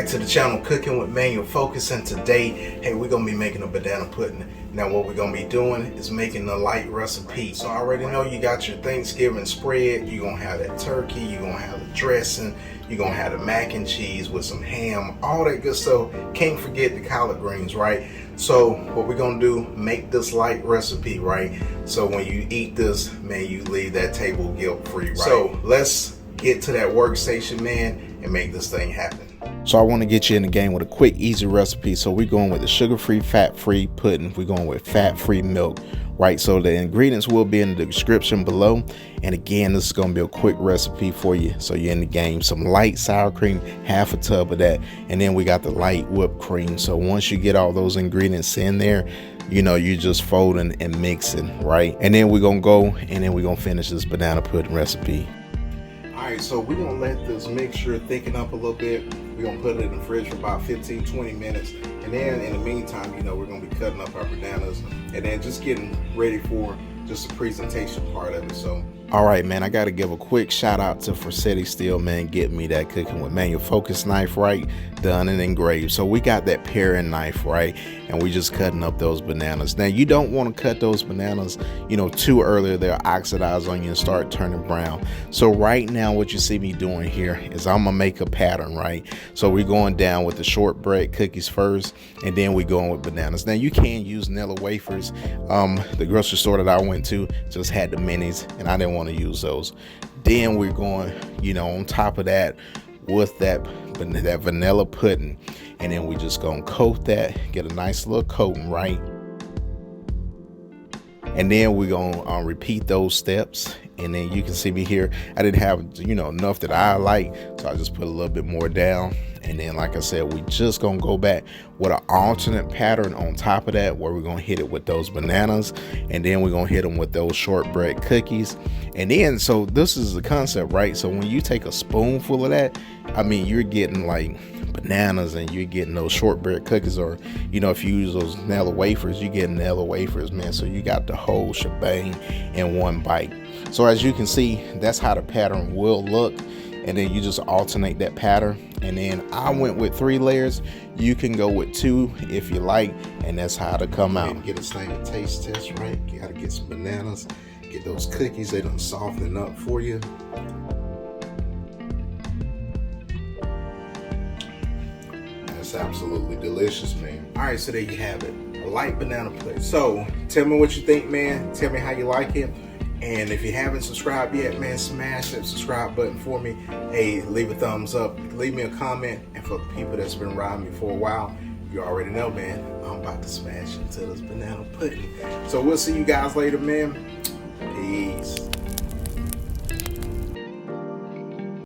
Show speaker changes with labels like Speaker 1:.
Speaker 1: back to the channel, Cooking with Manual Focus, and today, hey, we're gonna be making a banana pudding. Now what we're gonna be doing is making a light recipe. So I already know you got your Thanksgiving spread, you're gonna have that turkey, you're gonna have the dressing, you're gonna have the mac and cheese with some ham, all that good stuff. Can't forget the collard greens, right? So what we're gonna do, make this light recipe, right? So when you eat this, man, you leave that table guilt-free, right? So let's get to that workstation, man, and make this thing happen. So I want to get you in the game with a quick, easy recipe. So we're going with the sugar-free, fat-free pudding. We're going with fat-free milk, right? So the ingredients will be in the description below. And again, this is going to be a quick recipe for you. So you're in the game. Some light sour cream, half a tub of that. And then we got the light whipped cream. So once you get all those ingredients in there, you know, you just folding and mixing, right? And then we're going to go and then we're going to finish this banana pudding recipe. Alright, so we're going to let this mixture thicken up a little bit. We're going to put it in the fridge for about 15-20 minutes. And then in the meantime, you know, we're going to be cutting up our bananas and then just getting ready for just the presentation part of it. So, alright, man, I got to give a quick shout out to Forsetti Steel, man, getting me that Cooking with Manual Focus knife, right? Done and engraved. So we got that paring knife, right? And we just cutting up those bananas. Now you don't want to cut those bananas, you know, too early. They'll oxidize on you and start turning brown. So right now what you see me doing here is I'm gonna make a pattern, right? So we're going down with the shortbread cookies first, and then we're going with bananas. Now you can use Nilla wafers. The grocery store that I went to just had the minis and I didn't want to use those. Then we're going, you know, on top of that with that vanilla pudding, and then we just gonna coat that, get a nice little coating, right? And then we're gonna repeat those steps. And then you can see me here, I didn't have, you know, enough that I like, so I just put a little bit more down. And then, like I said, we just gonna go back with an alternate pattern on top of that, where we're gonna hit it with those bananas, and then we're gonna hit them with those shortbread cookies. And then, so this is the concept, right? So when you take a spoonful of that, I mean, you're getting like bananas and you're getting those shortbread cookies, or, you know, if you use those Nilla wafers, you get Nilla wafers, man. So you got the whole shebang in one bite. So as you can see, that's how the pattern will look. And then you just alternate that pattern. And then I went with 3 layers. You can go with 2 if you like, and that's how to come out. Get this thing a taste test, right? You gotta get some bananas, get those cookies, they done soften up for you. That's absolutely delicious, man. All right, so there you have it, a light banana pudding. So tell me what you think, man. Tell me how you like it. And if you haven't subscribed yet, man, smash that subscribe button for me. Hey, leave a thumbs up, leave me a comment. And for the people that's been riding me for a while, you already know, man, I'm about to smash into this banana pudding. So we'll see you guys later, man.